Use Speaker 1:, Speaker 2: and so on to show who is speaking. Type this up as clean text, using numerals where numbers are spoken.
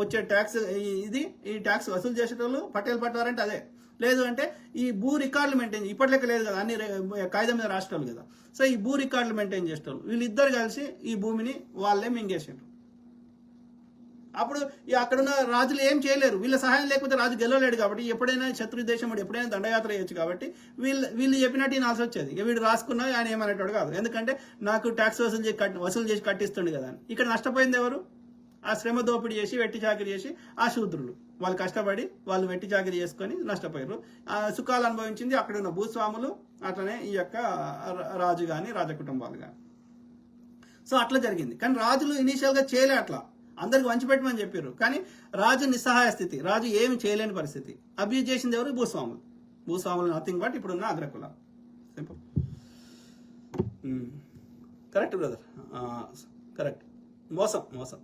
Speaker 1: వచ్చే ట్యాక్స్ ఈ ట్యాక్స్ వసూలు చేసేటోళ్ళు పటేల్ పట్వార్ అంటే అదే. లేదు అంటే ఈ భూ రికార్డులు మెయింటైన్, ఇప్పటిలెక్క లేదు కదా, అన్ని కాగితం మీద రాష్ట్రాలు కదా. సో ఈ భూ రికార్డులు మెయింటైన్ చేసేటోళ్ళు వీళ్ళిద్దరు కలిసి ఈ భూమిని వాళ్ళే మింగేసారు. అప్పుడు అక్కడున్న రాజులు ఏం చేయలేరు, వీళ్ళ సహాయం లేకపోతే రాజు గెలవలేడు. కాబట్టి ఎప్పుడైనా శత్రు దేశం వాడు ఎప్పుడైనా దండయాత్ర చేయొచ్చు. కాబట్టి వీళ్ళు చెప్పినట్టు ఈనాల్సి వచ్చేది. వీడు రాసుకున్నా ఆయన ఏమనేటోడు కాదు, ఎందుకంటే నాకు ట్యాక్స్ వసూలు చేసి కట్టిస్తుండే కదా అని. ఇక్కడ నష్టపోయింది ఎవరు? ఆ శ్రమ దోపిడీ చేసి వెట్టి చాకిరి చేసి ఆ శూద్రులు, వాళ్ళు కష్టపడి వాళ్ళు వెట్టి చాకిరి చేసుకొని నష్టపోయారు. ఆ సుఖాలు అనుభవించింది అక్కడ ఉన్న భూస్వాములు, అట్లనే ఈ యొక్క రాజు కానీ రాజ కుటుంబాలు కానీ. సో అట్లా జరిగింది. కానీ రాజులు ఇనీషియల్గా చేయలే, అట్లా అందరికి వంచిపెట్టమని చెప్పారు. కానీ రాజు నిస్సహాయ స్థితి, రాజు ఏమి చేయలేని పరిస్థితి. అబ్యూజ్ చేసింది ఎవరు? భూస్వాములు నథింగ్ బట్ ఇప్పుడున్న అగ్రకులాలు. సింపుల్. Correct brother, correct. మోసం.